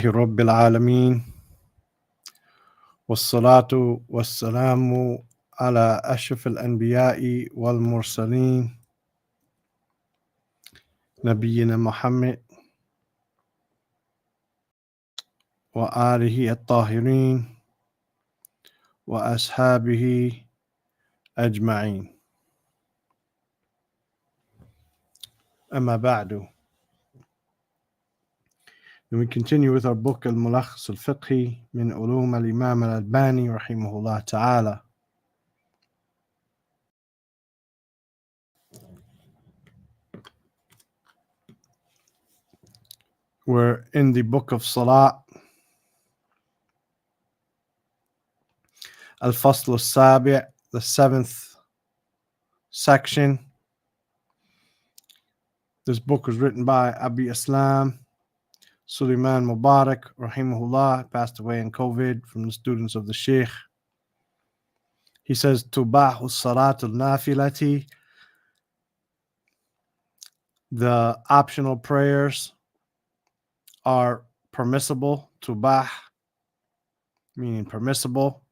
رب العالمين والصلاة والسلام على أشرف الأنبياء والمرسلين نبينا محمد وآله الطاهرين وأصحابه أجمعين. أما بعد. And we continue with our book Al-Mulakhas Al-Fiqhi min Ulum Al-Imam Al-Albani rahimahullah ta'ala. We're in the book of Salah, Al-Fasl Al-Sabi', the 7th section. This book was written by Abi Islam Sulaiman Mubarak rahimahullah, passed away in COVID, from the students of the Sheikh. He says, Tubahu Salatul Nafilati, the optional prayers are permissible. Tubah, meaning permissible.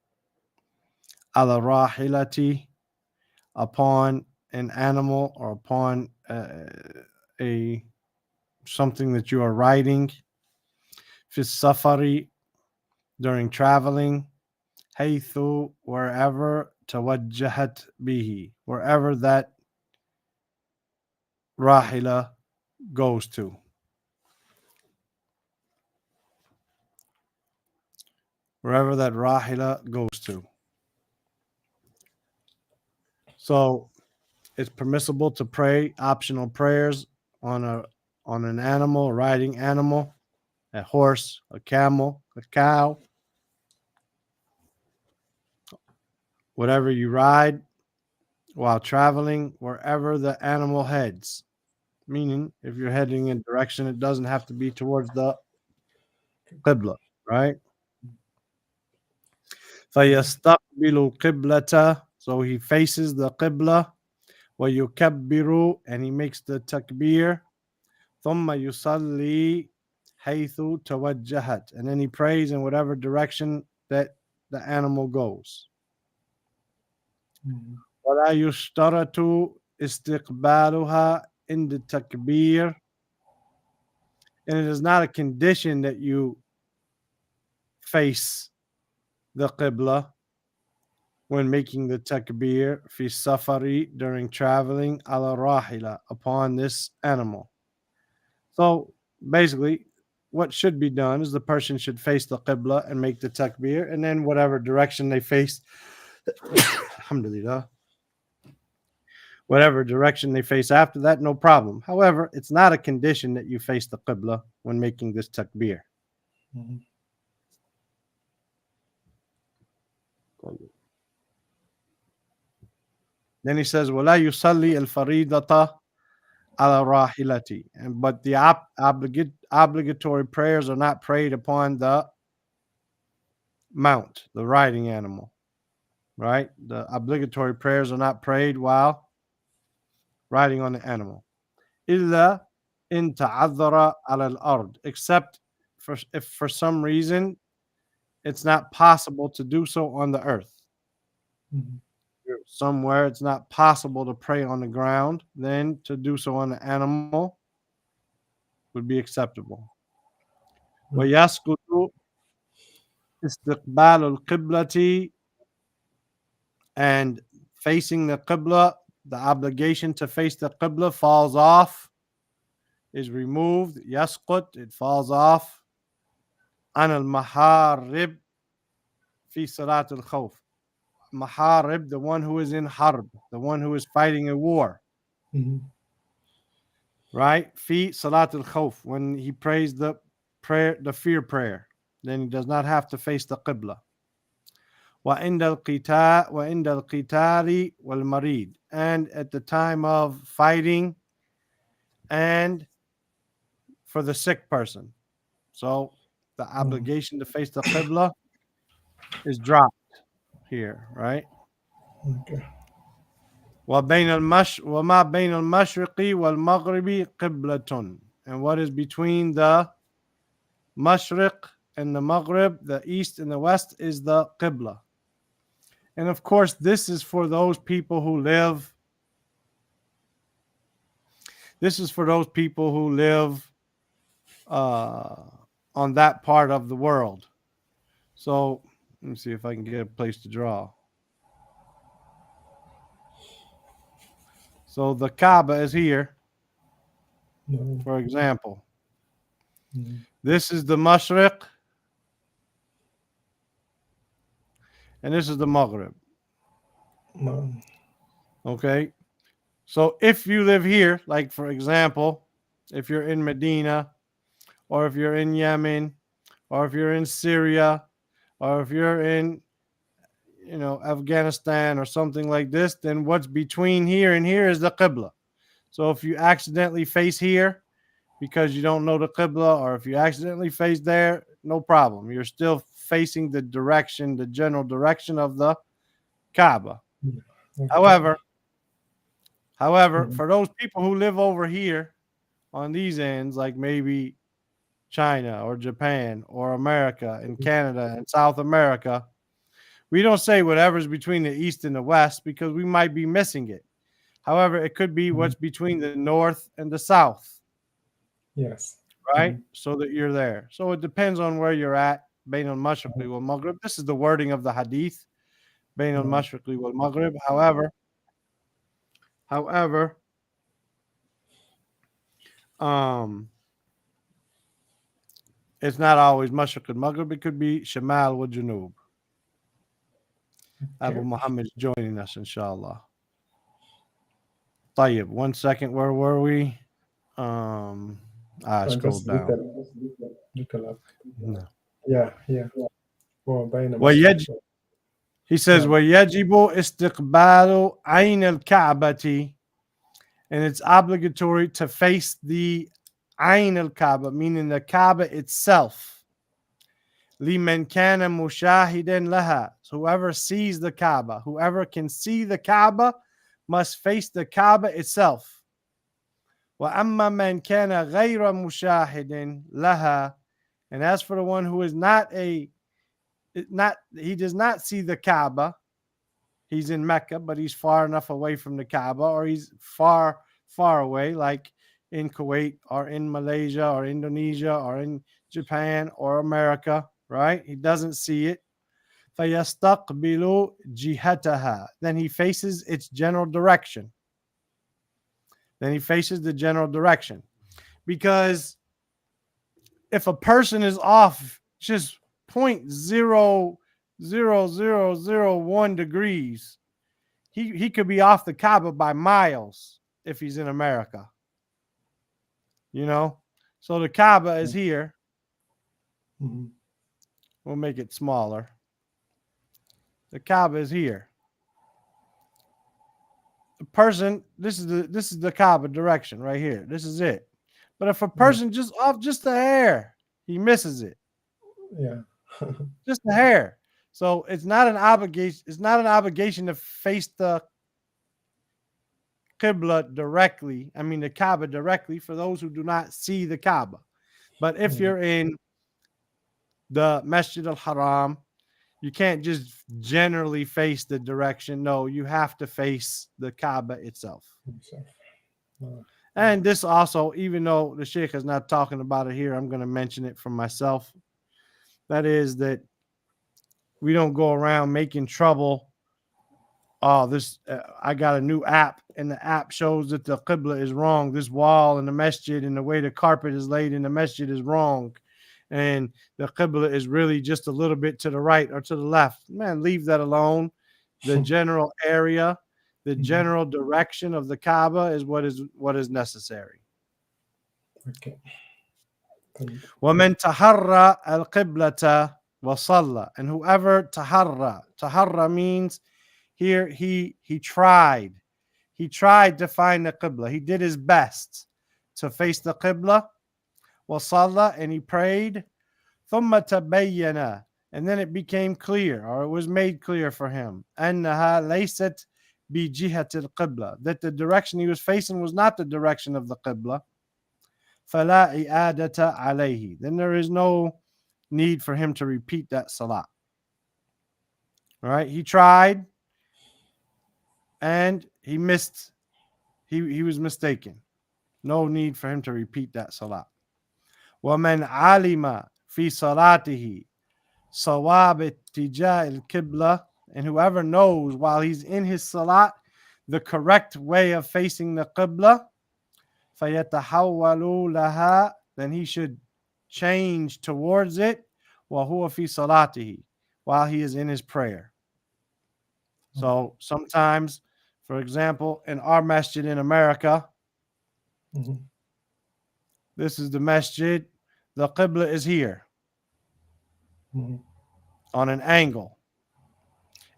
Ala rahilati, upon an animal or upon a something that you are riding. Fi safari, during traveling. Haythu, wherever. Tawajjahat bihi, wherever that rahila goes to. Wherever that rahila goes to. So it's permissible to pray optional prayers on an animal, a riding animal, a horse, a camel, a cow, whatever you ride while traveling, wherever the animal heads. Meaning, if you're heading in a direction, it doesn't have to be towards the qibla, right? فَيَسْتَقْبِلُ الْقِبْلَةَ, so he faces the qibla. وَيُكَبِّرُ, and he makes the takbir. ثُمَّ يُصَلِّي حَيْثُ تَوَجَّهَتْ, and then he prays in whatever direction that the animal goes. وَلَا يُشْتَرَطُ إِسْتِقْبَالُهَا in the takbir, and it is not a condition that you face the qibla when making the takbir fi safari, during traveling, ala rahila, upon this animal. So basically, what should be done is the person should face the qibla and make the takbir, and then whatever direction they face, alhamdulillah, whatever direction they face after that, no problem. However, it's not a condition that you face the qibla when making this takbir. Mm-hmm. Then he says, وَلَا يُصَلِّي الْفَرِيضَةَ عَلَى رَاحِلَتِي, but the obligatory prayers are not prayed upon the mount, the riding animal, right? The obligatory prayers are not prayed while riding on the animal. إِلَّا إِن تَعَذَّرَ عَلَى الْأَرْضِ, except if for some reason it's not possible to do so on the earth. Mm-hmm. Somewhere it's not possible to pray on the ground, then to do so on the animal would be acceptable. وَيَسْقُطُ إِسْتِقْبَالُ الْقِبْلَةِ, and facing the qibla, the obligation to face the qibla falls off, is removed. Yasqut, it falls off. An al-maharib fi salat al-khawf. Maharib, the one who is in harb, the one who is fighting a war. Mm-hmm. Right? Fi salat al-khawf, when he prays the prayer, the fear prayer, then he does not have to face the qibla. وَعِنْدَ الْقِتَالِ وَالْمَرِيدِ, and at the time of fighting and for the sick person. So the obligation to face the qibla is dropped here, right? Okay. وَمَا بَيْنَ الْمَشْرِقِ وَالْمَغْرِبِ قِبْلَةٌ, and what is between the Mashriq and the Maghrib, the east and the west, is the Qibla. And of course, this is for those people who live. This is for those people who live on that part of the world. So let me see if I can get a place to draw. So the Kaaba is here, No. for example. Mm. This is the Mashriq, and this is the Maghrib. No. Okay. So if you live here, like for example, if you're in Medina, or if you're in Yemen, or if you're in Syria, or if you're in, Afghanistan or something like this, then what's between here and here is the Qibla. So if you accidentally face here because you don't know the Qibla, or if you accidentally face there, no problem. You're still facing the direction, the general direction of the Kaaba. Okay. However, for those people who live over here on these ends, like maybe China or Japan or America and Canada and South America, we don't say whatever's between the east and the west because we might be missing it. However, it could be what's between the north and the south, Yes. right? So that you're there. So it depends on where you're at. Bain al-Mashriqi wal Maghrib. This is the wording of the hadith. Bain al-Mashriqi wal Maghrib. However, it's not always Mashriq and Maghrib. It could be Shamal wa Junub. Abu Muhammad is joining us, inshallah. Tayyib, 1 second. Where were we? I scrolled down. Little up. No. Yeah. وبين He says, وَيَجِبُ إِسْتِقْبَالُ عَيْنِ الْكَعْبَةِ, and it's obligatory to face the Ayn al-Kaaba, meaning the Kaaba itself. لِمَنْ كَانَ مُشَاهِدًا لَهَا. So whoever sees the Kaaba, whoever can see the Kaaba, must face the Kaaba itself. وَأَمَّا مَنْ كَانَ غَيْرَ مُشَاهِدٍ لَهَا. And as for the one who is he does not see the Kaaba, he's in Mecca, but he's far enough away from the Kaaba, or he's far away, like in Kuwait or in Malaysia or Indonesia or in Japan or America, right? He doesn't see it. فَيَسْتَقْبِلُ جِهَتَهَا. Then he faces its general direction. Because if a person is off just 0.00001 degrees, he could be off the Kaaba by miles if he's in America. So the Kaaba is here. We'll make it smaller. The Kaaba is here. The person, this is the Kaaba direction right here. This is it. But if a person just off just a hair, he misses it. Yeah. Just a hair. So it's not an obligation. It's not an obligation to face the Qibla directly. I mean the Kaaba directly for those who do not see the Kaaba. But if you're in the Masjid al-Haram, you can't just generally face the direction. No, you have to face the Kaaba itself. And this also, even though the Sheikh is not talking about it here, I'm going to mention it for myself. That is that we don't go around making trouble. Oh, I got a new app, and the app shows that the Qibla is wrong. This wall in the masjid and the way the carpet is laid in the masjid is wrong. And the Qibla is really just a little bit to the right or to the left. Man, leave that alone. The general area, the general direction of the Kaaba is what is necessary. Okay. وَمَنْ تَحَرَّى الْقِبْلَةَ وَصَلَّى. And whoever taharra means here he tried. He tried to find the Qibla. He did his best to face the Qibla. وَصَلَّى, and he prayed. ثُمَّ تَبَيَّنَ, and then it became clear, or it was made clear for him, أَنَّهَا لَيْسَتْ بِجِهَةِ الْقِبْلَةِ, that the direction he was facing was not the direction of the Qibla. فَلَا إِعَادَةَ عَلَيْهِ. Then there is no need for him to repeat that salah. All right, he tried and he missed. He was mistaken. No need for him to repeat that salah. وَمَنْ عَلِمَ فِي صَلَاتِهِ صَوَابِ اتِّجَاءِ الْقِبْلَةِ. And whoever knows while he's in his salat the correct way of facing the qibla, فَيَتَحَوَّلُ لَهَا. Then he should change towards it وَهُوَ فِي صَلَاتِهِ, while he is in his prayer. So sometimes, for example, in our masjid in America, this is the masjid, the qibla is here on an angle.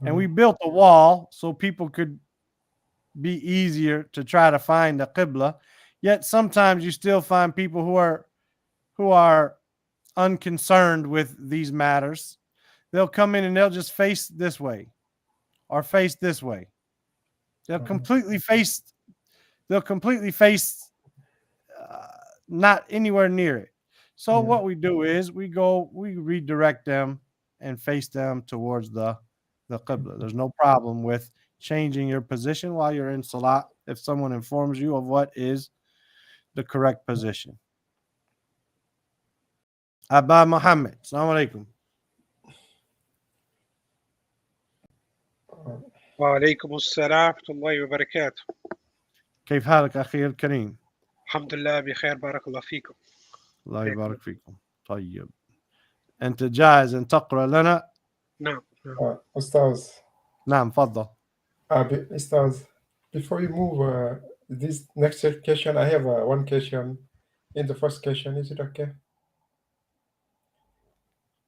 And we built a wall so people could be easier to try to find the qibla. Yet sometimes you still find people who are unconcerned with these matters. They'll come in and they'll just face this way or face this way. They'll completely face not anywhere near it. So what we do is we redirect them and face them towards the qibla. There's no problem with changing your position while you're in salat if someone informs you of what is the correct position. Abba Muhammad, assalamu alaikum. وعليكم السلام ورحمة الله وبركاته. كيف حالك أخي الكريم؟ الحمد لله بخير بارك الله فيكم. الله يبارك فيكم. طيب أنت جاهز أن تقرأ لنا؟ نعم. أستاذ. نعم تفضل. Ustaz, before you move this next question, I have one question. In the first question, is it okay?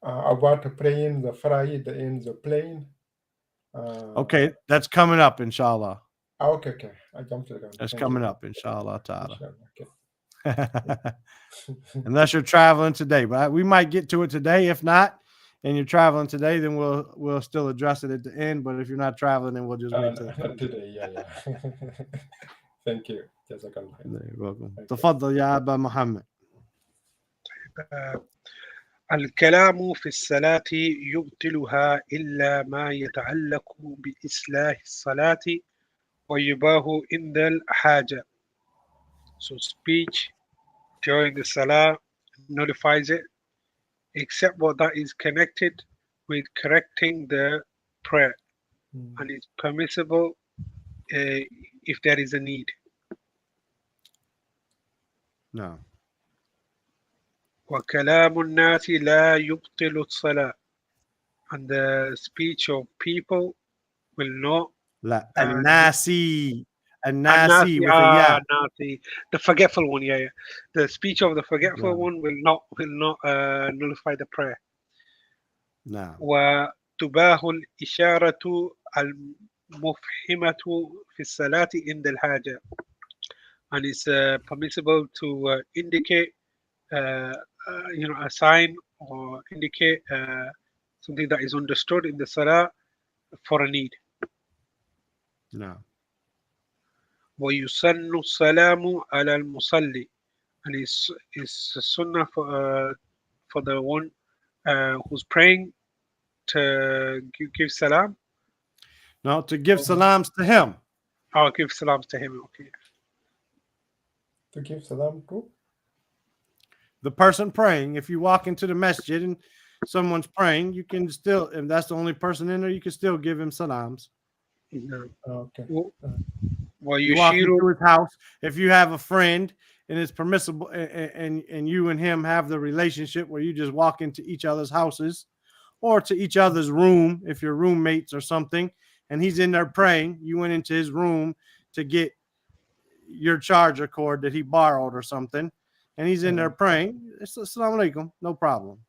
About praying the Faraid in the plane. Okay, that's coming up, inshallah. Okay. I jumped the gun. That's coming up, inshallah ta'ala. Okay. Unless you're traveling today, but we might get to it today. If not, and you're traveling today, then we'll still address it at the end. But if you're not traveling, then we'll just wait till not today. Yeah. Thank you. Jazakallah. You're welcome. تفضل يا أبا محمد. الكلام في الصلاة يبطلها إلا ما يتعلق بإصلاح الصلاة ويباه عند الحاجة. So speech during the salah nullifies it, except what that is connected with correcting the prayer, and it's permissible if there is a need. No. وكلام الناس لا يبطل الصلاة, and the speech of people will not. لا الناسي with a nasi, the forgetful one, yeah. The speech of the forgetful one will not nullify the prayer. No. وتباه الإشارة المفهمة في الصلاة عند الحاجة, and it's permissible to indicate a sign or indicate something that is understood in the salah for a need. No. ويسن السلام على المصلي, and it's sunnah for the one who's praying to give salam. No, to give salams to him. Oh, give salams to him. Okay. To give salam to the person praying. If you walk into the masjid and someone's praying, you can still, if that's the only person in there, you can still give him salams. No. Okay. Well, you walk into his house. If you have a friend and it's permissible, and you and him have the relationship where you just walk into each other's houses or to each other's room, if you're roommates or something, and he's in there praying, you went into his room to get your charger cord that he borrowed or something, and he's in there praying. Assalamu alaikum, no problem.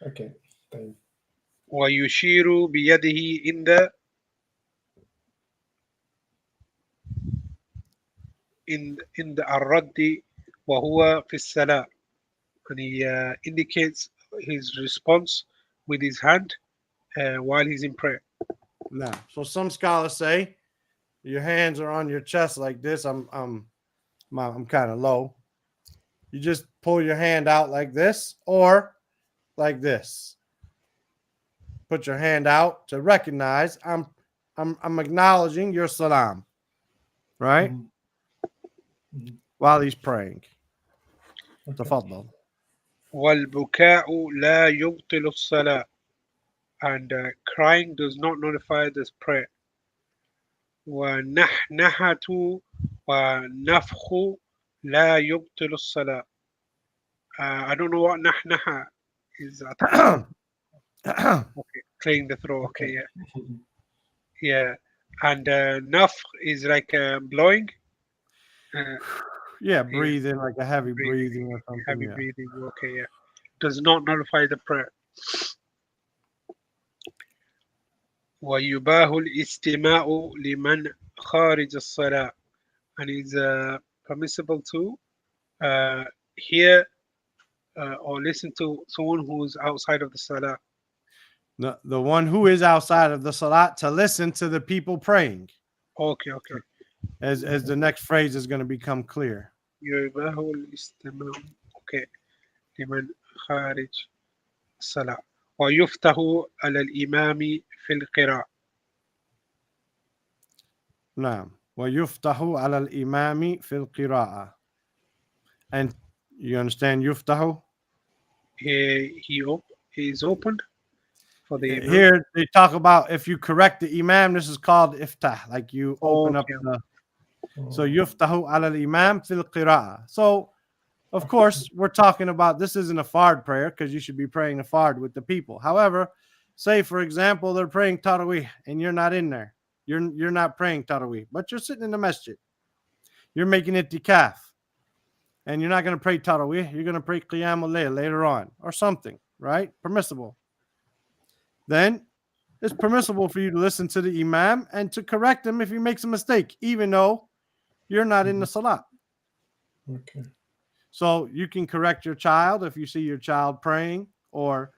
Okay. ويشير بيده in the الرد وهو في الصلاة, and he indicates his response with his hand while he's in prayer. No. So some scholars say your hands are on your chest like this. I'm I'm kind of low. You just pull your hand out like this or like this. Put your hand out to recognize I'm acknowledging your salam, right? While he's praying. تفضل. والبكاء لا يبطل الصلاة. And crying does not nullify this prayer. ونحنحة ونفخ لا يبطل الصلاة. I don't know what نحنحة is. Okay, clearing the throat. Okay, yeah. Yeah. And nafkh is like blowing. Yeah, breathing like a heavy breathing or something. Heavy Yeah. breathing. Okay, yeah. Does not nullify the prayer. ويباه الاستماع لمن خارج الصلاة. And it's permissible to hear or listen to someone who's outside of the salah. The one who is outside of the salat to listen to the people praying. Okay, okay. As the next phrase is going to become clear. يباه الاستماع. Okay. لمن خارج الصلاة. ويفتح على الإمام في القراءة. نعم. ويفتح على الإمام في القراءة. And you understand يفتح? He is opened for the imam. Here they talk about if you correct the imam, this is called iftah, like you open up the. So يفتح على الإمام في القراءة. So of course we're talking about this isn't a fard prayer because you should be praying a fard with the people. However, say for example they're praying tarawih and you're not in there. You're not praying tarawih, but you're sitting in the masjid. You're making itikaf. And you're not going to pray tarawih. You're going to pray qiyam al-layl later on or something, right? Permissible. Then it's permissible for you to listen to the imam and to correct him if he makes a mistake, even though you're not in the salat. Okay. So you can correct your child if you see your child praying, or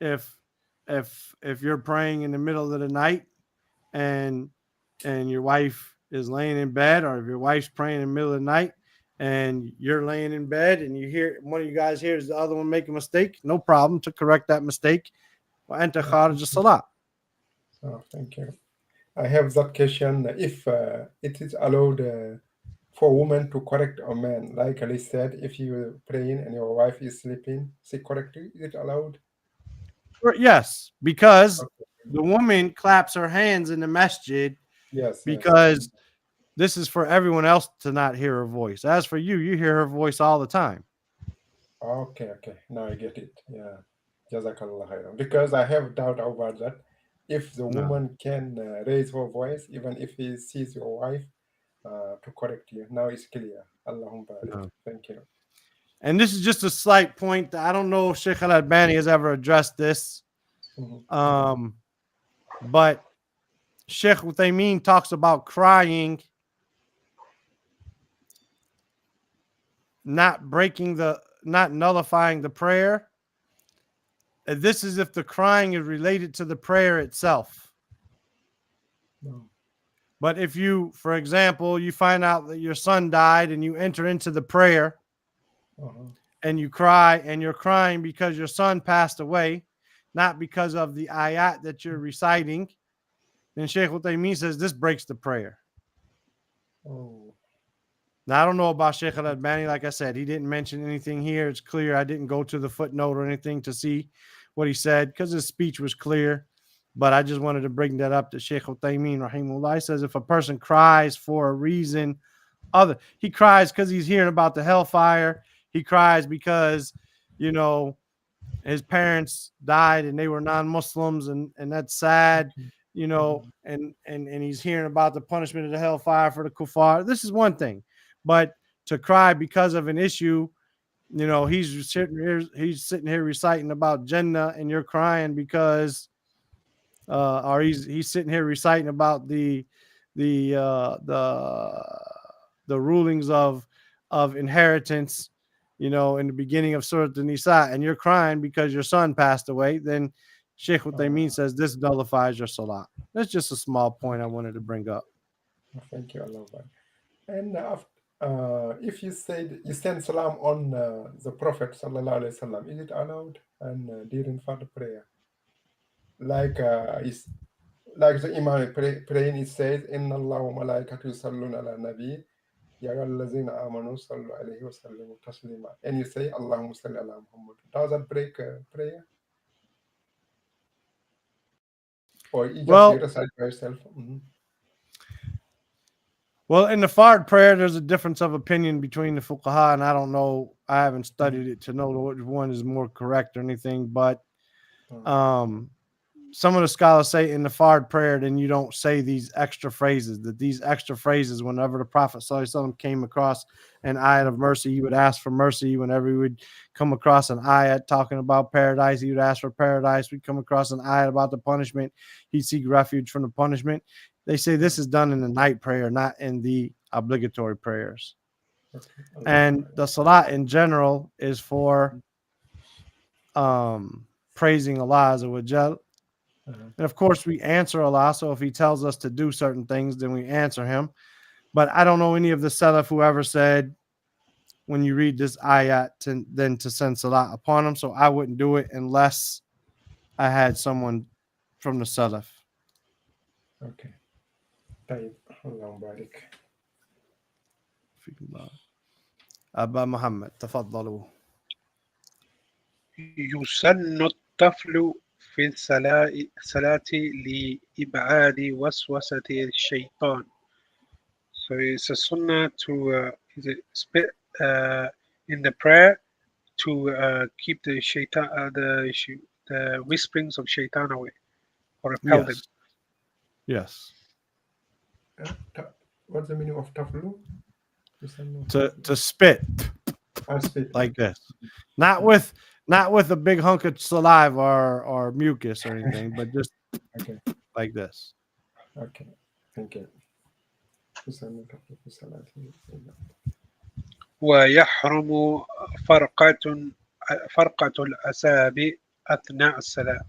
if you're praying in the middle of the night and your wife is laying in bed, or if your wife's praying in the middle of the night and you're laying in bed and you hear one of you guys hears the other one make a mistake, no problem to correct that mistake. Enter kharij salat. Oh, thank you. I have that question. If it is allowed for women to correct a man, like Ali said, if you're praying and your wife is sleeping, say correctly, is it allowed? Yes, because the woman claps her hands in the masjid. Yes. Because this is for everyone else to not hear her voice. As for you, you hear her voice all the time. Okay. Now I get it. Yeah. Jazakallah khairan. Because I have doubt about that. If the woman can raise her voice, even if he sees your wife, to correct you. Now it's clear. Allahumma barik. Thank you. And this is just a slight point that I don't know if Sheikh Al-Albani has ever addressed this. But Sheikh Uthaymeen talks about crying not nullifying the prayer. And this is if the crying is related to the prayer itself. No. But if you, for example, you find out that your son died and you enter into the prayer and you cry, and you're crying because your son passed away, not because of the ayat that you're reciting, then Sheikh Uthaymeen says this breaks the prayer. Now, I don't know about Sheikh Al-Albani. Like I said, he didn't mention anything here. It's clear. I didn't go to the footnote or anything to see what he said because his speech was clear. But I just wanted to bring that up to Sheikh Uthaymeen, rahimahullah. He says if a person cries for a reason he cries because he's hearing about the hellfire. He cries because, his parents died and they were non-Muslims and that's sad, and he's hearing about the punishment of the hellfire for the kuffar. This is one thing. But to cry because of an issue, he's sitting here reciting about Jannah and you're crying because or he's sitting here reciting about the rulings of inheritance, in the beginning of Surah An-Nisa, and you're crying because your son passed away, then Sheikh Uthaymeen says this nullifies your salah. That's just a small point I wanted to bring up. Thank you, Allah. And if you said you send salam on the Prophet sallallahu alaihi wasallam, is it allowed? And during Fard prayer, like is like the Imam praying, it says, "Inna Allah wa malaikatu yusalluna ala nabi, ya ayyuhallazina amanu sallu alayhi wa sallimu taslima." And you say, "Allahumma salli ala Muhammad." Does that break prayer, or you just Well, recite by yourself? well, in the Fard prayer, there's a difference of opinion between the fuqaha, and I don't know. I haven't studied it to know which one is more correct or anything. But some of the scholars say in the Fard prayer, then you don't say these extra phrases. That these extra phrases, whenever the Prophet ﷺ came across an ayat of mercy, he would ask for mercy. Whenever he would come across an ayat talking about paradise, he would ask for paradise. We'd come across an ayat about the punishment, he'd seek refuge from the punishment. They say this is done in the night prayer, not in the obligatory prayers. And the salat in general is for praising Allah Azza wa Jal. And of course, we answer Allah. So if He tells us to do certain things, then we answer Him. But I don't know any of the Salaf who ever said, when you read this ayat, then to send salat upon Him. So I wouldn't do it unless I had someone from the Salaf. Okay. طيب الله يبارك. فيكم الله. أبا محمد تفضلوا. يسن الطفل في الصلاة لإبعاد وسوسة الشيطان. So it's a sunnah to spit in the prayer to keep the shaitan, the whisperings of shaitan away or repel them. Yes. What's the meaning of taflu? To spit. Spit like this, not with a big hunk of saliva or mucus or anything, but just like this. Okay, thank you. ويحرم فرقة الأصابع أثناء الصلاة.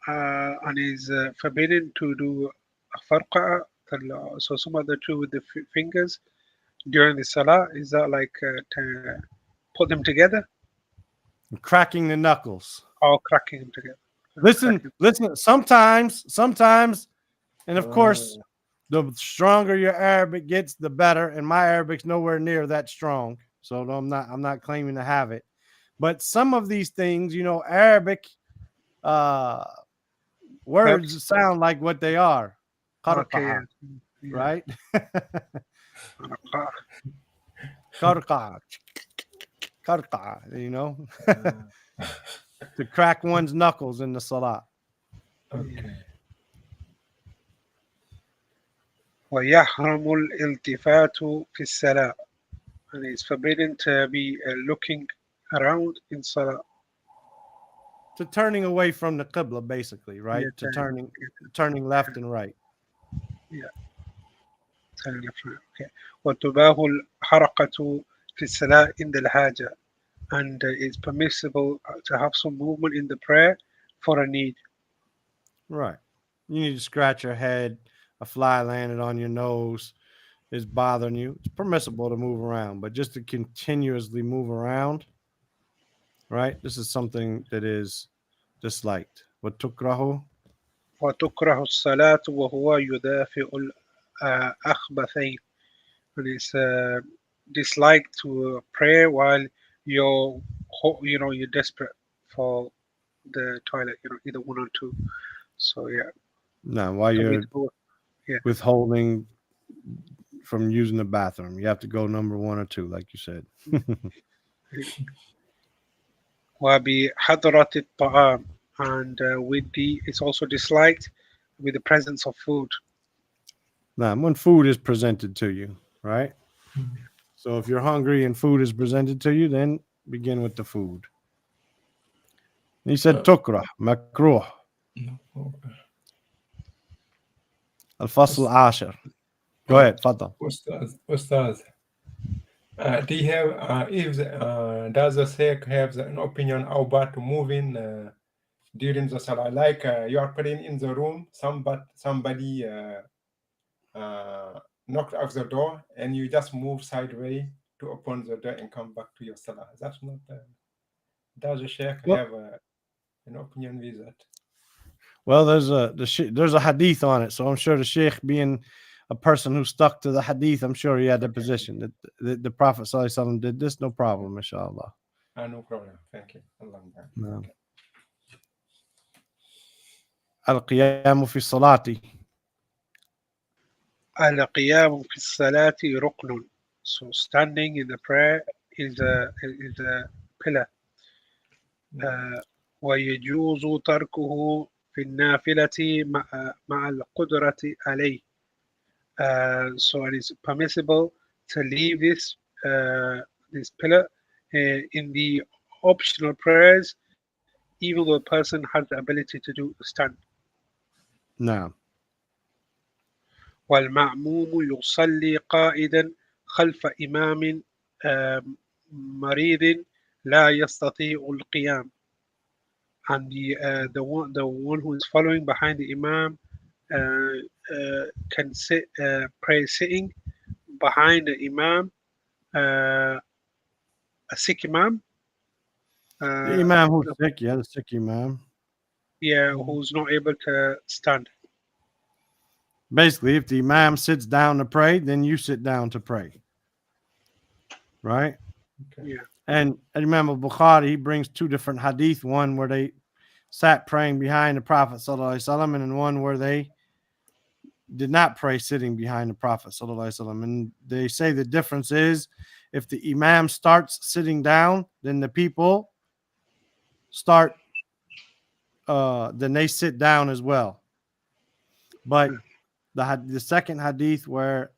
And is forbidden to do farqa, so some of the two with the fingers during the salah. Is that like to put them together? Cracking the knuckles. Or cracking them together. Listen. Sometimes, and of course, the stronger your Arabic gets, the better. And my Arabic's nowhere near that strong, so I'm not claiming to have it. But some of these things, Arabic words sound like what they are. Okay, right? Karqa, to crack one's knuckles in the salah. Okay. ويحرم الالتفات في الصلاة, and it's forbidden to be looking around in salah. To turning away from the qibla, basically, right? To turning left and right. Yeah. Turning left and right. Okay. وتباه الحركة في الصلاة عند الحاجة, and it's permissible to have some movement in the prayer for a need. Right. You need to scratch your head. A fly landed on your nose is bothering you. It's permissible to move around, but just to continuously move around, right? This is something that is disliked. وتكره الصلاة وهو يدافع الأخبثين, and it's disliked to pray while you're desperate for the toilet, either one or two. So yeah. No, while you're withholding from using the bathroom, you have to go number one or two, like you said. وبحضرة الطعام, and it's also disliked with the presence of food. Now, when food is presented to you, right? So if you're hungry and food is presented to you, then begin with the food. He said تكره مكروه. الفصل العاشر. Go ahead, تفضل. Ustaz, do you have does the Sheikh have an opinion about moving during the salah? Like you are praying in the room, somebody knocked out the door and you just move sideways to open the door and come back to your salah. That's not. Does the sheikh Well, have an opinion with that? well, there's a hadith on it, so I'm sure the sheikh, being a person who stuck to the hadith, I'm sure he had the Okay. position that the Prophet sallallahu alaihi wasallam did this, no problem, inshallah. No problem. Thank you. Allah. No. Okay. Al-qiyamu fi salati. القيام في الصلاة ركن. So standing in the prayer is a pillar. ويجوز تركه في النافلة مع القدرة عليه. So it is permissible to leave this pillar in the optional prayers, even though a person has the ability to do stand. نعم. والمأموم يصلي قائدا خلف إمام مريض لا يستطيع القيام. And the one who is following behind the imam can pray sitting behind the imam, a sick imam. The imam who's sick, yeah, the sick imam. Yeah, who's not able to stand. Basically, if the imam sits down to pray, then you sit down to pray. Right? Okay. Yeah. And remember, Bukhari, he brings two different hadith, one where they sat praying behind the Prophet sallallahu alaihi wasallam, and then one where they did not pray sitting behind the Prophet sallallahu alaihi wasallam. And they say the difference is if the imam starts sitting down, then the people start, then they sit down as well. But the second hadith where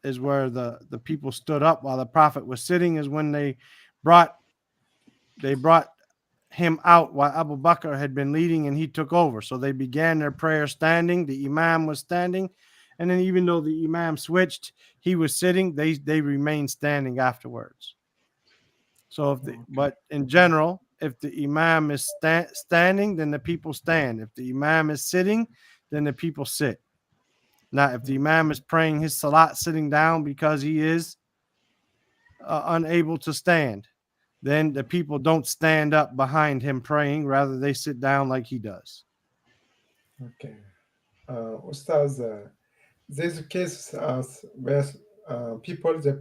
the people stood up while the Prophet was sitting is when they brought him out while Abu Bakr had been leading and he took over. So they began their prayer standing. The imam was standing, and then even though the imam switched, he was sitting. They remained standing afterwards. So but in general, if the imam is standing, then the people stand. If the imam is sitting, then the people sit. Now, if the imam is praying his salat sitting down because he is unable to stand, then the people don't stand up behind him praying. Rather, they sit down like he does. Okay. Ustaz, there's a case where people, they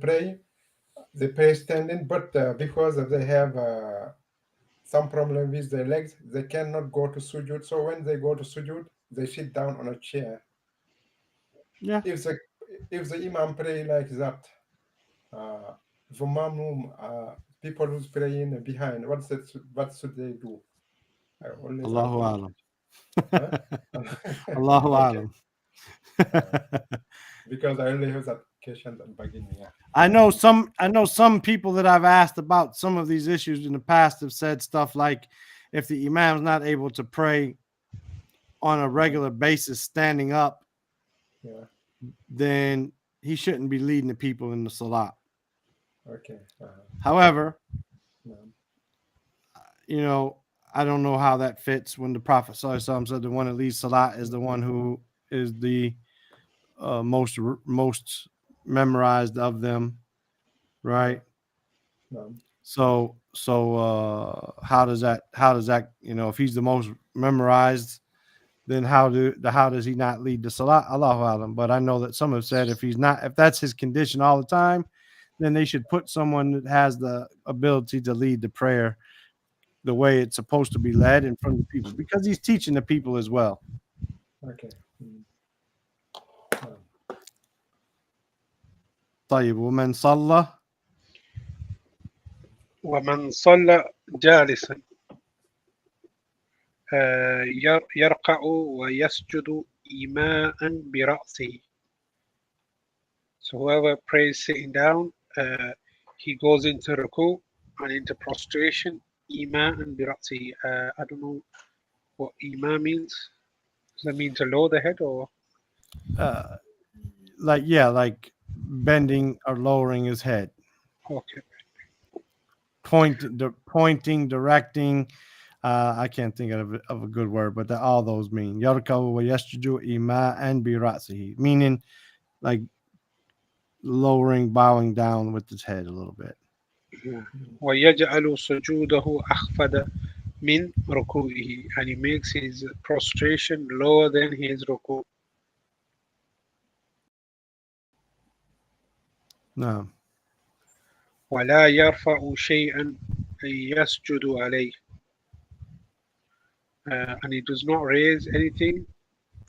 pray standing, but because they have some problem with their legs, they cannot go to sujood. So when they go to sujood, they sit down on a chair. Yeah. If the imam pray like that, the mamum, people who's praying behind, what should they do? I always Allahu ask alam. Huh? Allahu Okay. alam. Because I only have that question at the beginning. Yeah. I know some people that I've asked about some of these issues in the past have said stuff like, if the imam's not able to pray on a regular basis standing up, Yeah. then he shouldn't be leading the people in the salat. Okay. However, No. I don't know how that fits when the Prophet sallallahu alaihi wasallam said the one that leads salat is the one who is the most memorized of them, right? No. So how does that if he's the most memorized, then how does he not lead the salat? Allahu alam. But I know that some have said if that's his condition all the time, then they should put someone that has the ability to lead the prayer the way it's supposed to be led in front of the people, because he's teaching the people as well. Okay. طيب ومن صلى ومن صلى جالسا يركع ويسجد إيماء برأسه. So whoever prays sitting down, he goes into ruku and into prostration. إيماء برأسه. I don't know what إيماء means. Does that mean to lower the head or? Like bending or lowering his head. Okay. Pointing, directing. I can't think of a good word, but all those mean yarka'u wa yasjudu ima'an bi ra'sihi, meaning like lowering, bowing down with his head a little bit. ويجعل سجوده أخفض من ركوعه, and he makes his prostration lower than his ruku. No. ولا يرفع شيئا يسجد عليه, and he does not raise anything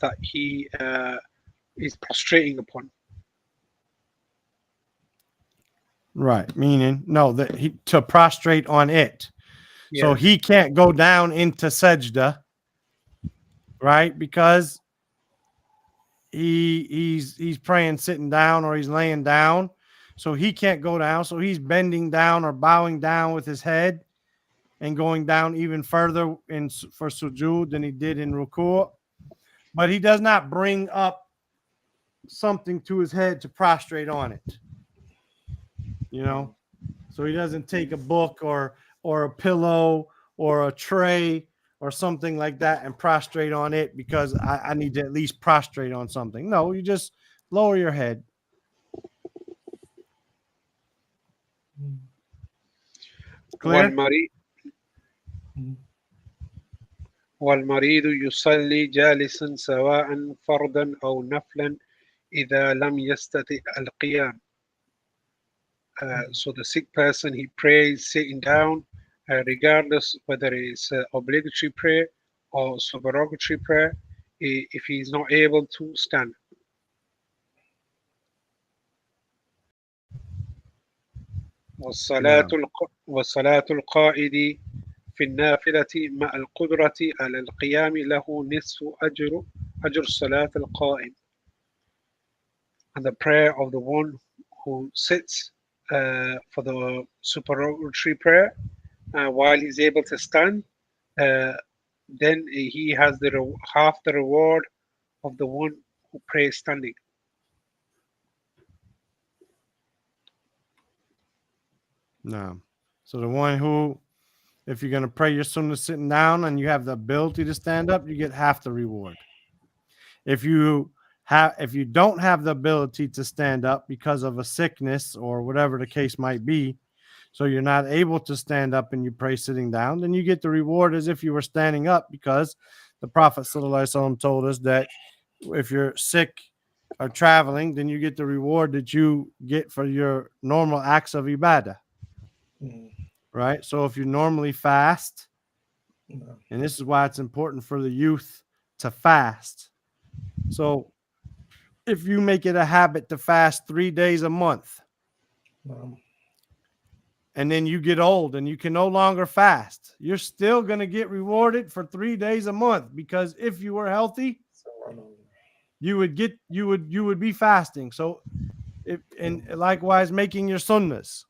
that he is prostrating upon. Right. Meaning, no, that he to prostrate on it. So Yes. he can't go down into sajda, right? Because he's praying sitting down or he's laying down. So he can't go down. So he's bending down or bowing down with his head and going down even further for sujood than he did in ruku'. But he does not bring up something to his head to prostrate on it. You know? So he doesn't take a book or a pillow or a tray or something like that and prostrate on it because I need to at least prostrate on something. No, you just lower your head. Clear? والمريض يصلي جالسا سواء فردا أو نفلا إذا لم يستطع القيام. So the sick person, he prays sitting down, regardless whether it's obligatory prayer or supererogatory prayer, if he's not able to stand. والصلاة القائد في النافلة مع القدرة على القيام له نصف أجر الصلاة القائم. And the prayer of the one who sits for the supererogatory prayer while he's able to stand, then he has half the reward of the one who prays standing. No. So the one who, if you're going to pray your sunnah sitting down and you have the ability to stand up, you get half the reward. If you don't have the ability to stand up because of a sickness or whatever the case might be, so you're not able to stand up and you pray sitting down, then you get the reward as if you were standing up, because the Prophet ﷺ told us that if you're sick or traveling, then you get the reward that you get for your normal acts of ibadah. Right? So if you normally fast, and this is why it's important for the youth to fast. So if you make it a habit to fast 3 days a month, and then you get old and you can no longer fast, you're still going to get rewarded for 3 days a month, because if you were healthy, you would be fasting. So and likewise making your sunnahs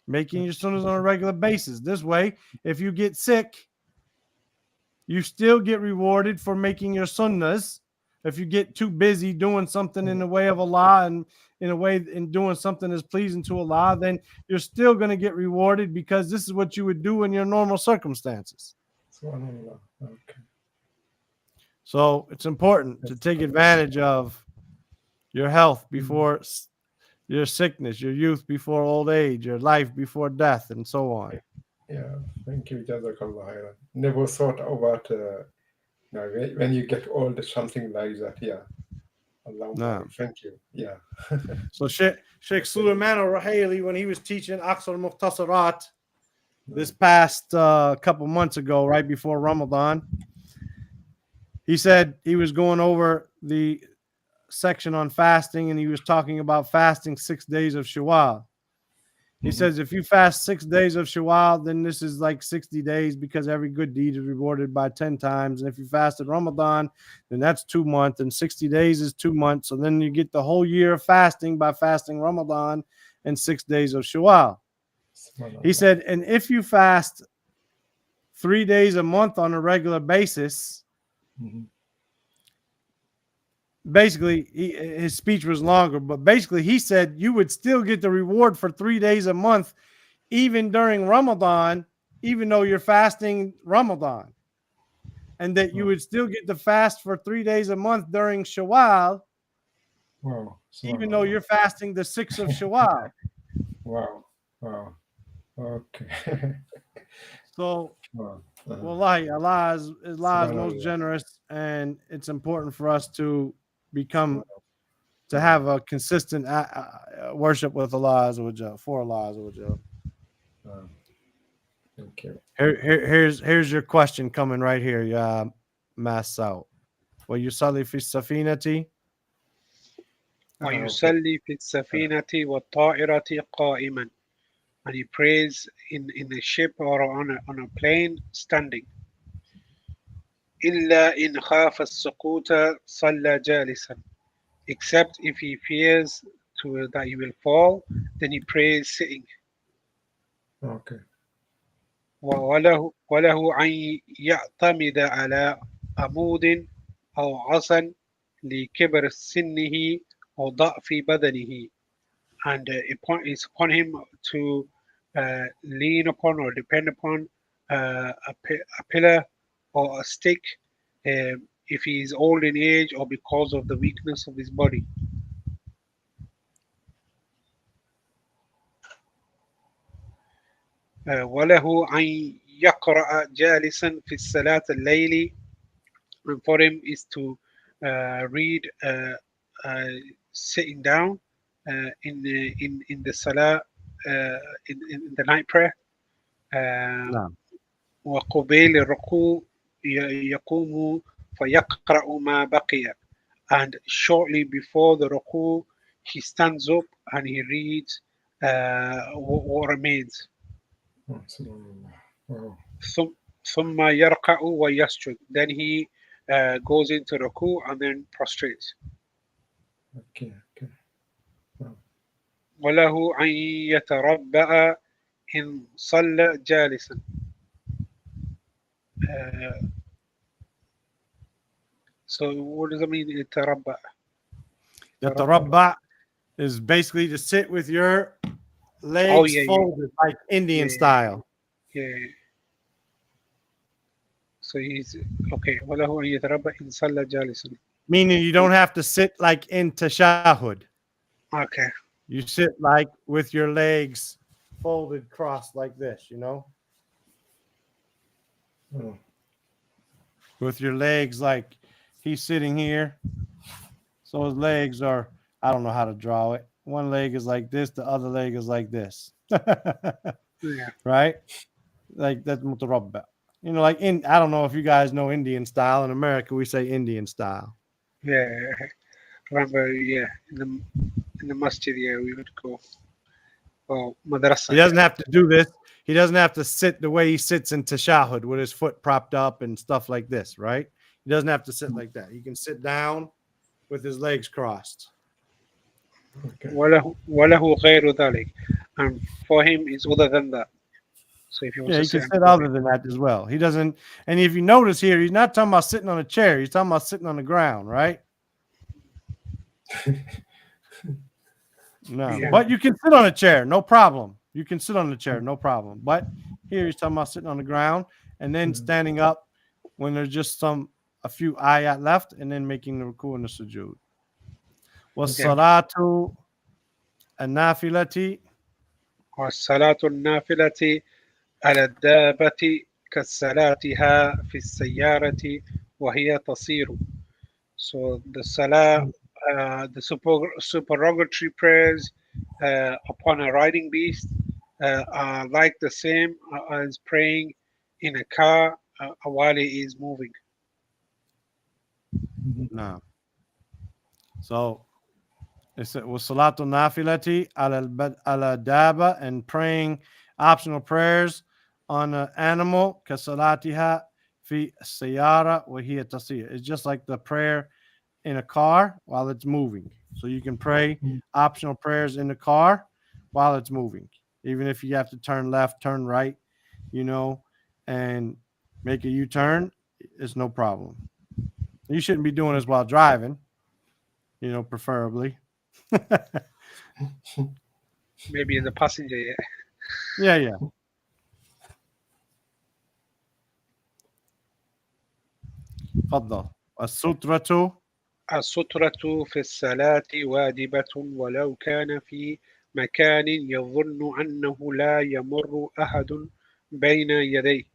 on a regular basis. This way, if you get sick, you still get rewarded for making your sunnahs. If you get too busy doing something in the way of Allah and in doing something that's pleasing to Allah, then you're still going to get rewarded, because this is what you would do in your normal circumstances. Okay. So it's important to take advantage of your health before your sickness, your youth before old age, your life before death, and so on. Yeah, thank you, Jazakallah khairan. Never thought about when you get old, something like that. Yeah. Allah, thank you. Yeah. So Sheikh Sulaiman al-Ruhaili, when he was teaching Aqsa al-Muqtasarat this past couple months ago, right before Ramadan, he said he was going over the section on fasting, and he was talking about fasting 6 days of Shawwal. He says if you fast 6 days of Shawwal, then this is like 60 days, because every good deed is rewarded by 10 times. And if you fasted Ramadan, then that's 2 months, and 60 days is 2 months. So then you get the whole year of fasting by fasting Ramadan and 6 days of Shawwal. He said, and if you fast 3 days a month on a regular basis, basically his speech was longer, but basically he said you would still get the reward for 3 days a month, even during Ramadan, even though you're fasting Ramadan, and that you would still get the fast for 3 days a month during Shawwal, Wow. even though Subhanallah. you're fasting the 6th of Shawwal. Wow. Wow. Okay. So, Wow. wallahi, Allah is most Subhanallah. generous, and it's important for us to become to Wow. have a consistent worship with Allah Azza wa Jal, for Allah Azza wa Jal. Wow. Thank you. Here's your question coming right here, ya Masao. ويصلي في السفينة. Okay. ويصلي في السفينة والطائرة قائما. And he prays in a ship or on a plane standing. إلا إن خاف السقوط صلى جالسا. Except if he fears that he will fall, then he prays sitting. Okay. وله أن يعتمد على عمود أو عصا لكبر سنه أو ضعف بدنه. And it's upon him to lean upon or depend upon a pillar or a stick if he is old in age or because of the weakness of his body. وله أن يقرأ جالسا في الصلاة الليل. And for him is to read sitting down in the salah in the night prayer. نعم. وقبيل الركوع يقوم فيقرأ ما بقي. And shortly before the ruku, he stands up and he reads what remains. Subhanallah. Wow. ثم يركع ويسجد. Then he goes into ruku and then prostrates. Okay. Okay. وله أن يتربأ إن صلى جالسا. So what does it mean يتربأ? يتربع is basically to sit with your legs folded like Indian style. Yeah. So he's okay. وله أن يتربأ إن صلى جالسا. Meaning you don't have to sit like in tashahud. Okay. You sit like with your legs folded crossed like this, you know? Oh. With your legs like he's sitting here. So his legs are, I don't know how to draw it. One leg is like this, the other leg is like this. Yeah. Right? Like that's mutarabba. You know, like I don't know if you guys know Indian style. In America, we say Indian style. Yeah. Remember, yeah, in the masjid, yeah, we would go. Oh, madrasa. He doesn't have to do this. He doesn't have to sit the way he sits in tashahud with his foot propped up and stuff like this, right? He doesn't have to sit like that. He can sit down with his legs crossed. Okay. وله غير ذلك. And for him, it's other than that. So if you want Yeah, to he can sit sit other than that as well. He doesn't, and if you notice here, he's not talking about sitting on a chair. He's talking about sitting on the ground, right? No, Yeah. but you can sit on a chair, no problem. You can sit on the chair, no problem. But here he's talking about sitting on the ground and then standing up when there's just a few ayat left, and then making the ruku and the sujood. والصلاة النافلة والصلاة النافلة على الدابة كصلاتها في السيارة وهي تصير. So the salah, the supererogatory prayers upon a riding beast are like the same as praying in a car while it is moving. No. So it was salatu nafilati ala daba, and praying optional prayers on an animal kasalatiha fi sayara wa hiya tasir. It's just like the prayer in a car while it's moving. So you can pray optional prayers in the car while it's moving, even if you have to turn left, turn right, you know, and make a U-turn. It's no problem. You shouldn't be doing this while driving, you know, preferably. Maybe as a passenger, yeah. Yeah. تفضل السترة السترة في الصلاة واجبة ولو كان في مكان يظن أنه لا يمر أحد بين يديه.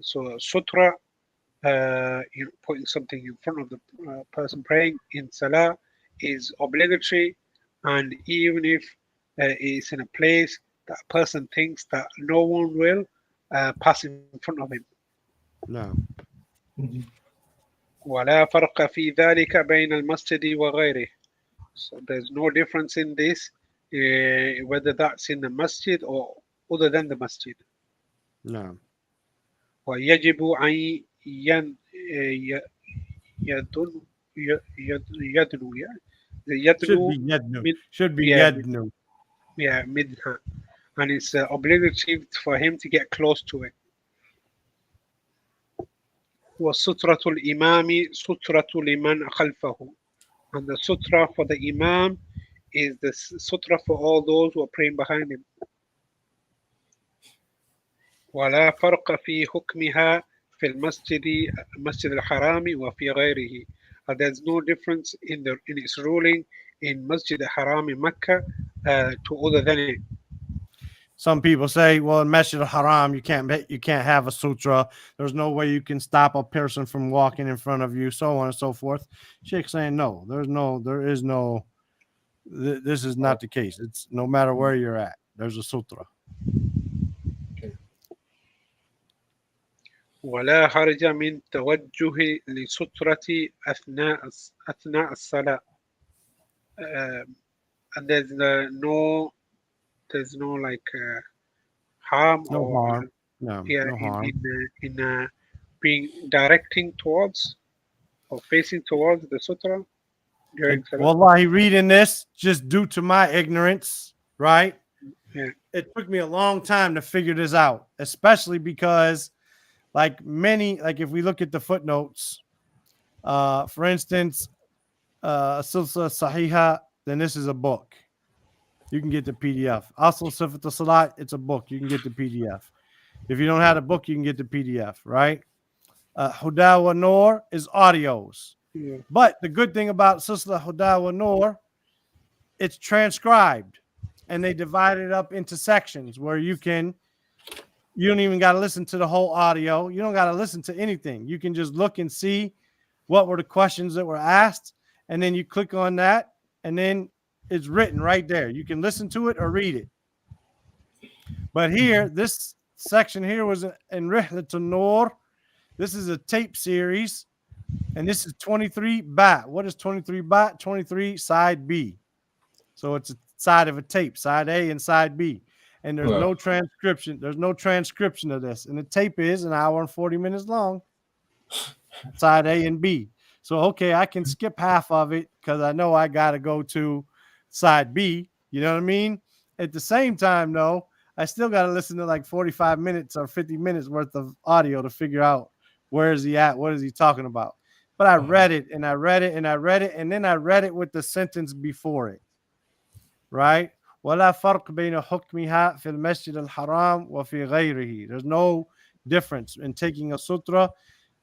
So sutra, putting something in front of the person praying in Salah is obligatory, and even if it's in a place that person thinks that no one will pass in front of him. No. ولا فرق في ذلك بين المسجد وغيره. So there's no difference in this, whether that's in the masjid or other than the masjid. No. ويجب أن يدنو يدنو Should be yadnu. من Should be yeah, yadnu. منها, and it's obligatory for him to get close to it. وسترة الإمام سترة لمن خلفه, and the sutra for the imam is the sutra for all those who are praying behind him. ولا فرق في حكمها في المسجد الحرام وفي غيره. And there's no difference in its ruling in Masjid al-Haram in Mecca to other than it. Some people say, well, in Masjid al-Haram, you can't have a sutra. There's no way you can stop a person from walking in front of you, so on and so forth. Sheikh saying, no, there is no, this is not the case. It's no matter where you're at, there's a sutra. ولا حرج من توجه لسترة أثناء الصلاة. And there's no like harm No or harm. No, yeah, no harm. in being directing towards or facing towards the sutra during salah. Wallahi, reading this just due to my ignorance, right? Yeah. It took me a long time to figure this out, especially because like if we look at the footnotes, for instance, Silsila Sahiha, then this is a book. You can get the PDF. Also, Sifat Salat, it's a book. You can get the PDF. If you don't have a book, you can get the PDF, right? Huda wa Noor is audios. Yeah. But the good thing about Silsila Huda wa Noor, it's transcribed. And they divide it up into sections where you don't even got to listen to the whole audio. You don't got to listen to anything. You can just look and see what were the questions that were asked. And then you click on that. And then it's written right there. You can listen to it or read it. But here, this section here was in Rihlat an-Nur. This is a tape series. And this is 23 bat. What is 23 bat? 23 side B. So it's a side of a tape, side A and side B. And there's no transcription. There's no transcription of this. And the tape is an hour and 40 minutes long. Side A and B. So, okay, I can skip half of it because I know I got to go to side B. You know what I mean? At the same time, though, I still got to listen to like 45 minutes or 50 minutes worth of audio to figure out where is he at? What is he talking about? But I read it and I read it and I read it. And then I read it with the sentence before it. Right? ولا فرق بين حكمها في المسجد الحرام وفي غيره. There's no difference in taking a sutra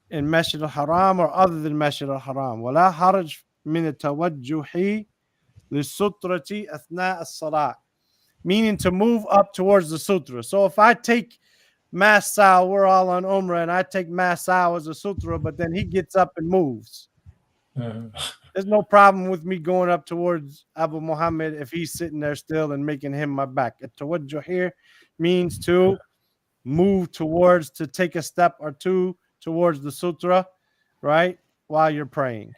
in Masjid al-Haram or other than Masjid al-Haram. ولا حرج من التوجه للسترة أثناء الصلاة. Meaning to move up towards the sutra. So if I take Mas'al, we're all on Umrah, and I take Mas'al as a sutra, but then he gets up and moves. There's no problem with me going up towards Abu Muhammad if he's sitting there still and making him my back. Tawajjuh here means to move towards, to take a step or two towards the sutra, right, while you're praying.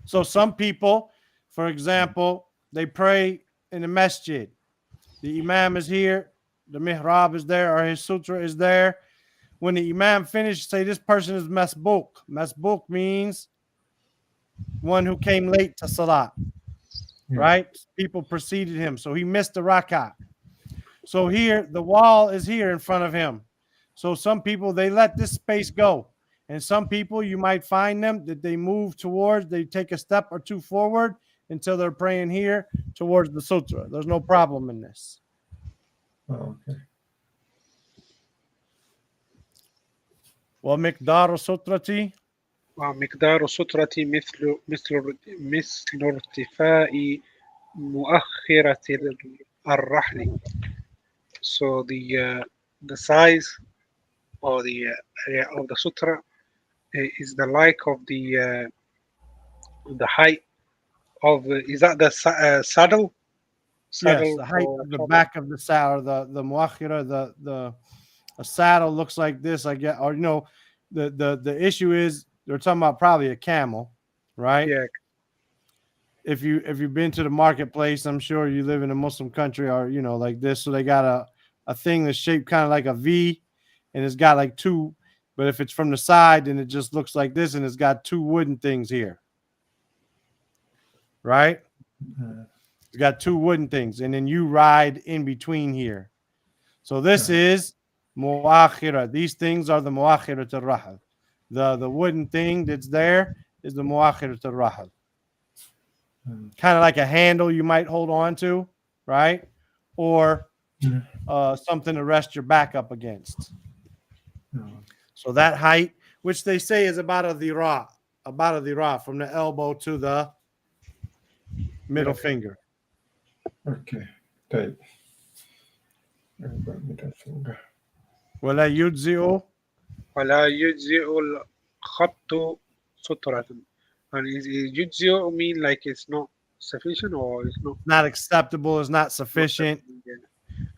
So some people, for example, they pray in the masjid. The imam is here, the mihrab is there, or his sutra is there. When the imam finishes, say this person is masbuk. Masbuk means one who came late to salah, right? People preceded him, so he missed the rak'ah. So here, the wall is here in front of him. So some people, they let this space go. And some people, you might find them that they move towards, they take a step or two forward until they're praying here towards the sutra. There's no problem in this. Okay. ومقدار سترتي مقدار السترة مثل ارتفاع مؤخرة الرحل. So the size or the area of the sutra is the like of the height of is that the saddle? Yes, the height for of the travel. back of the saddle, the muakhira, the a saddle looks like this, I get, or the issue is they're talking about probably a camel, right? Yeah, If you've been to the marketplace, I'm sure you live in a Muslim country or like this, so they got a thing that's shaped kind of like a V, and it's got like two, but if it's from the side, then it just looks like this, and it's got two wooden things here, right? It's got two wooden things, and then you ride in between here. So this is muakhira. These things are the muakhira to rahal. The wooden thing that's there is the muakhira to rahal. Kind of like a handle you might hold on to, right? Or something to rest your back up against. So that height, which they say is about a dhira from the elbow to the middle finger. Okay, طيب. Middle finger. ولا يجزئ ولا يجزئ الخط سترة. And is يجزئ mean like it's not sufficient or it's not acceptable, is not sufficient.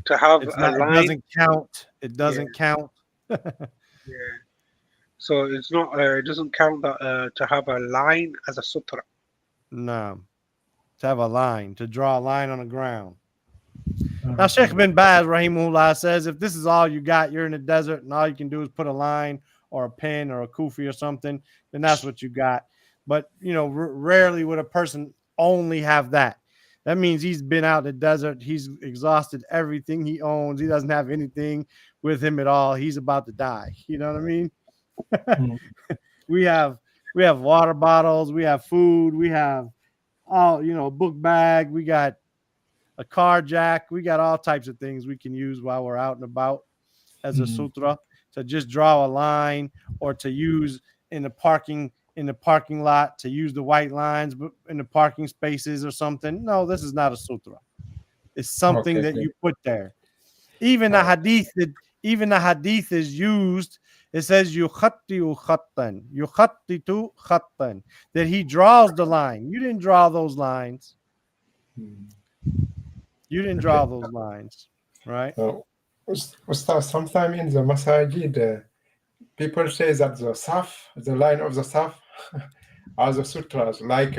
To have It's a not, line. it doesn't count. It doesn't count. Yeah. So it's not. It doesn't count that to have a line as a sutra. No. To have a line, to draw a line on the ground. Now, Sheikh bin Baz, rahimahullah, says if this is all you got, you're in the desert, and all you can do is put a line or a pin or a kufi or something, then that's what you got. But, rarely would a person only have that. That means he's been out in the desert. He's exhausted everything he owns. He doesn't have anything with him at all. He's about to die. You know what I mean? We have water bottles. We have food. We have a book bag. We got a car jack. We got all types of things we can use while we're out and about as a sutra, to just draw a line or to use in the parking lot, to use the white lines in the parking spaces or something. No, this is not a sutra. It's something that you put there. Even the hadith is used. It says yukhatti'u khattan, yukhattitu khattan, that he draws the line. You didn't draw those lines. You didn't draw those lines, right? Ustaz, sometime in the masajid, people say that the line of the saf, are the sutras. Like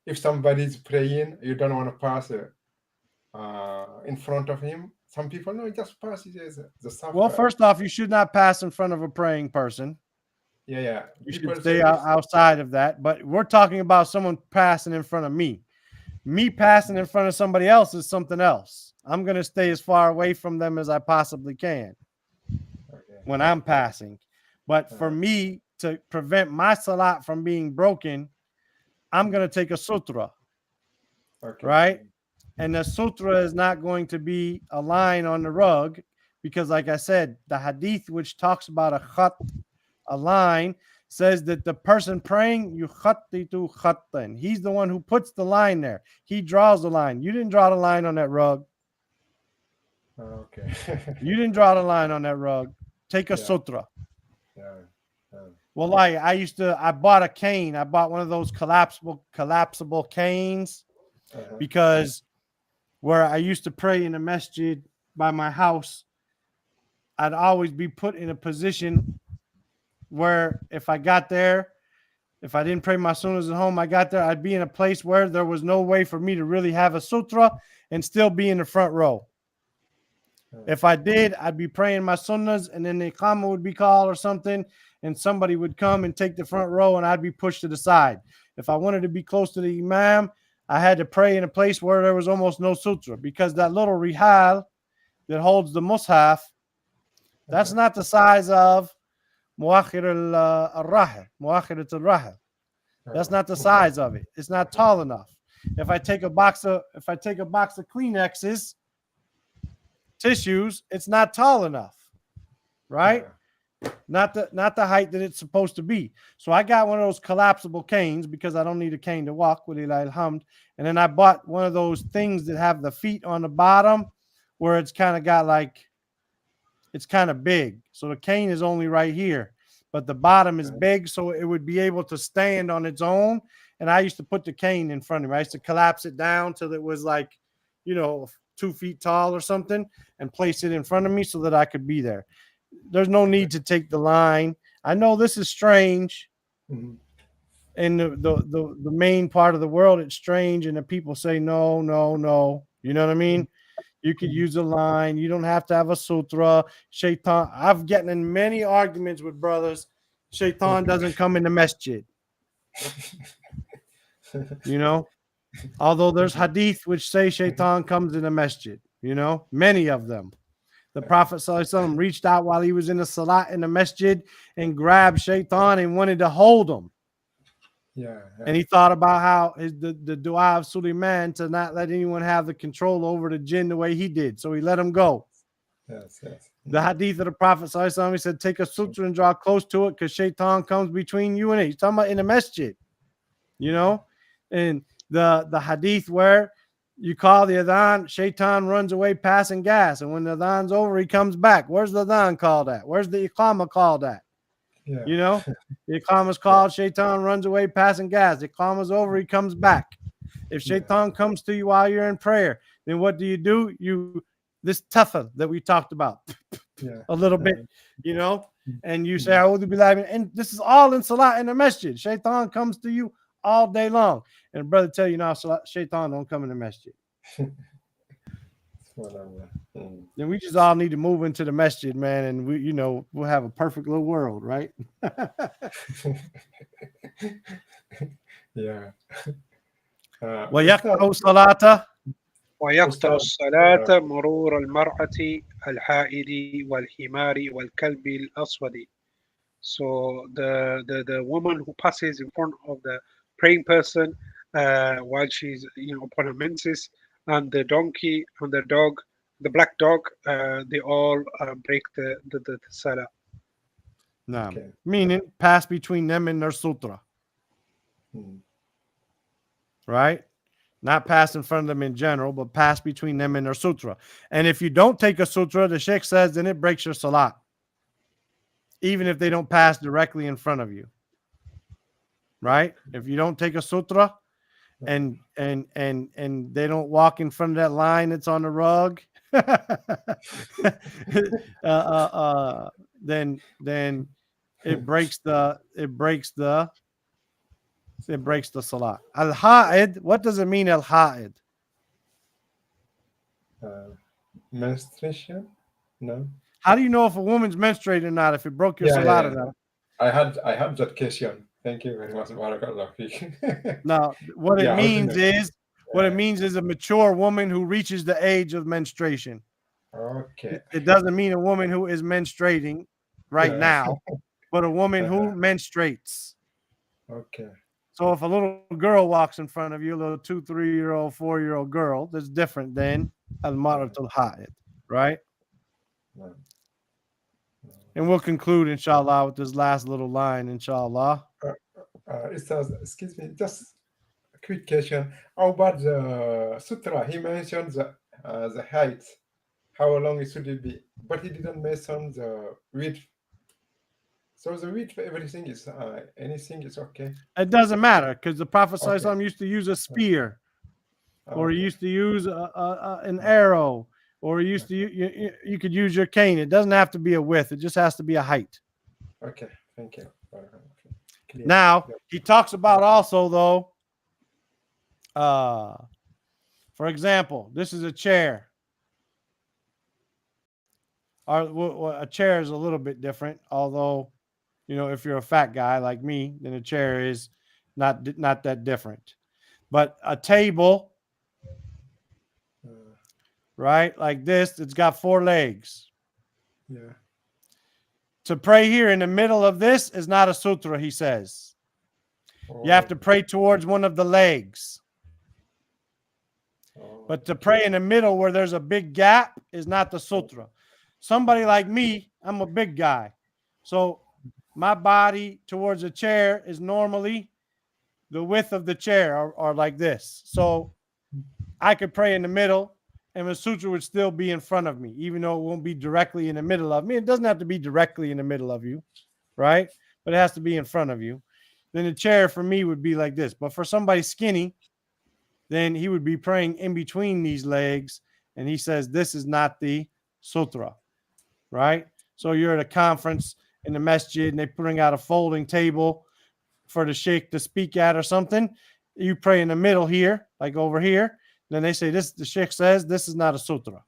if somebody is praying, you don't want to pass in front of him. Some people just pass the saf. Well, first off, you should not pass in front of a praying person. Yeah. You should stay outside of that. But we're talking about someone passing in front of me. Me passing in front of somebody else is something else. I'm going to stay as far away from them as I possibly can when I'm passing. But for me to prevent my salat from being broken, I'm going to take a sutra, right? And the sutra is not going to be a line on the rug because, like I said, the hadith which talks about a khat, a line, says that the person praying, yukhattitu khattan. He's the one who puts the line there. He draws the line. You didn't draw the line on that rug. Okay. You didn't draw the line on that rug. Take a sutra. Well, I bought a cane. I bought one of those collapsible canes because where I used to pray in a masjid by my house, I'd always be put in a position where if I got there, if I didn't pray my sunnahs at home, I'd be in a place where there was no way for me to really have a sutra and still be in the front row. If I did, I'd be praying my sunnahs and then the iqamah would be called or something and somebody would come and take the front row and I'd be pushed to the side. If I wanted to be close to the imam, I had to pray in a place where there was almost no sutra because that little rihal that holds the mushaf, that's not the size of muakhir al-rahil. That's not the size of it. It's not tall enough. If I take a box of Kleenexes, tissues, it's not tall enough, right? not the height that it's supposed to be. So I got one of those collapsible canes because I don't need a cane to walk with, alhamd. And then I bought one of those things that have the feet on the bottom where it's kind of got like, it's kind of big. So the cane is only right here, but the bottom is big, so it would be able to stand on its own. And I used to put the cane in front of me. I used to collapse it down till it was like, 2 feet tall or something, and place it in front of me so that I could be there. There's no need to take the line. I know this is strange. Mhm. In the main part of the world, it's strange, and the people say no, no, no. You know what I mean? You could use a line. You don't have to have a sutrah. Shaitan. I've gotten in many arguments with brothers. Shaitan doesn't come in the masjid. Although there's hadith which say shaitan comes in the masjid. Many of them. The Prophet ﷺ reached out while he was in the salat in the masjid and grabbed shaitan and wanted to hold him. Yeah. And he thought about how the dua of Suleiman to not let anyone have the control over the jinn the way he did. So he let him go. Yes. The hadith of the Prophet ﷺ, he said, take a sutra and draw close to it because shaitan comes between you and it. He's talking about in the masjid, and the hadith where you call the adhan, shaitan runs away passing gas. And when the adhan's over, he comes back. Where's the adhan called at? Where's the iqamah called at? Yeah. The iqamah's called, shaitan runs away passing gas. The iqamah's over, he comes back. If shaitan comes to you while you're in prayer, then what do? This tafel that we talked about a little bit, and you say, A'udhu billahi, and this is all in salat in the masjid. Shaitan comes to you all day long. And brother tell you now, shaitan don't come in the masjid. Then we just all need to move into the masjid, man, and we'll have a perfect little world, right? Yeah. ويقطع الصلاة ويقطع الصلاة مرور المرأة الحائض والحمار والكلب الأسود. So the woman who passes in front of the praying person while she's upon her menses, and the donkey and the dog, the black dog, they all break the salah. No, meaning pass between them and their sutra, right? Not pass in front of them in general, but pass between them and their sutra. And if you don't take a sutra, the sheikh says, then it breaks your salat, even if they don't pass directly in front of you, right? If you don't take a sutra and they don't walk in front of that line that's on the rug, then it breaks the salat. Al-ha'id, what does it mean, al-ha'id? Menstruation? No. How do you know if a woman's menstruating or not, if it broke your salat or not? I had that question. Thank you very much. Now, what it means is a mature woman who reaches the age of menstruation. Okay. It doesn't mean a woman who is menstruating right now, but a woman who menstruates. Okay. So if a little girl walks in front of you, a little 2, 3-year-old, 4-year-old girl, that's different than al-maratul ha'id, right? And we'll conclude, inshallah, with this last little line, inshallah. It says, excuse me, just a quick question. How about the sutra? He mentioned the height, how long it should be, but he didn't mention the width. So the width for everything is anything is okay. It doesn't matter because the Prophet ﷺ used to use a spear, or he used to use an arrow, or he used to you could use your cane. It doesn't have to be a width; it just has to be a height. Okay, thank you. Clear. Now he talks about also though. For example, this is a chair. A chair is a little bit different, although, if you're a fat guy like me, then a chair is not that different. But a table, right, like this, it's got 4 legs. Yeah. To pray here in the middle of this is not a sutra, he says. You have to pray towards one of the legs. But to pray in the middle where there's a big gap is not the sutra. Somebody like me, I'm a big guy. So my body towards a chair is normally the width of the chair, or like this. So I could pray in the middle and the sutra would still be in front of me, even though it won't be directly in the middle of me. It doesn't have to be directly in the middle of you, right? But it has to be in front of you. Then the chair for me would be like this. But for somebody skinny, then he would be praying in between these legs. And he says, this is not the sutra, right? So you're at a conference in the masjid and they bring out a folding table for the sheikh to speak at or something. You pray in the middle here, like over here. Then they say, this, the sheikh says, this is not a sutra.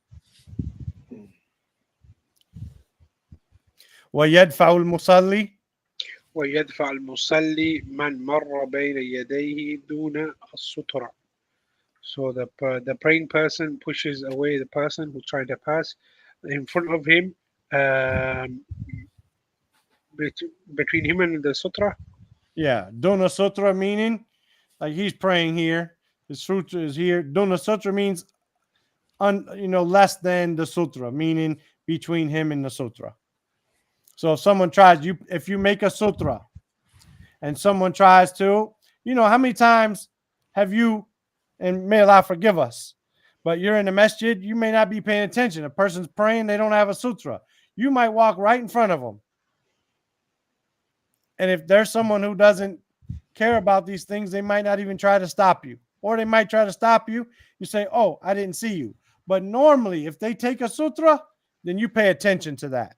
ويدفع المصلي ويدفع المصلي من مر بين يديه دون السترة. So the praying person pushes away the person who's trying to pass in front of him, between him and the sutra. Yeah, Dona Sutra meaning like he's praying here. The sutra is here. Dona Sutra means less than the sutra, meaning between him and the sutra. So if someone tries, if you make a sutra and someone tries to, how many times have you, and may Allah forgive us, but you're in the masjid, you may not be paying attention. A person's praying, they don't have a sutra. You might walk right in front of them. And if there's someone who doesn't care about these things, they might not even try to stop you. Or they might try to stop you. You say, oh, I didn't see you. But normally, if they take a sutra, then you pay attention to that.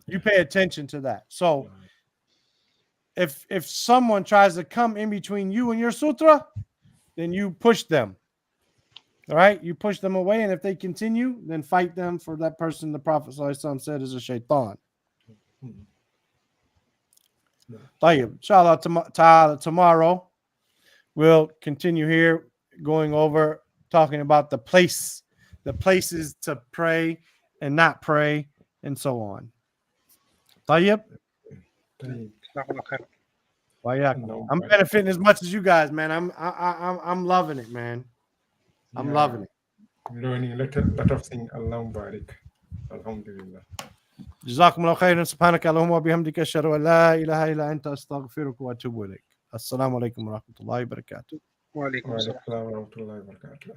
You pay attention to that. So if someone tries to come in between you and your sutra, then you push them. All right? You push them away. And if they continue, then fight them. For that person, the Prophet ﷺ said, is a shaitan. Inshallah, tomorrow we'll continue here going over talking about the places to pray and not pray and so on. طيب. I'm benefiting as much as you guys, man. I'm loving it, man. I'm loving it. Learning a lot of things. Allahumma barik. Alhamdulillah. جزاكم الله خيرا سبحانك اللهم وبحمدك أشهد أن لا إله إلا أنت أستغفرك وأتوب إليك. السلام عليكم ورحمة الله وبركاته. وعليكم السلام ورحمة الله وبركاته.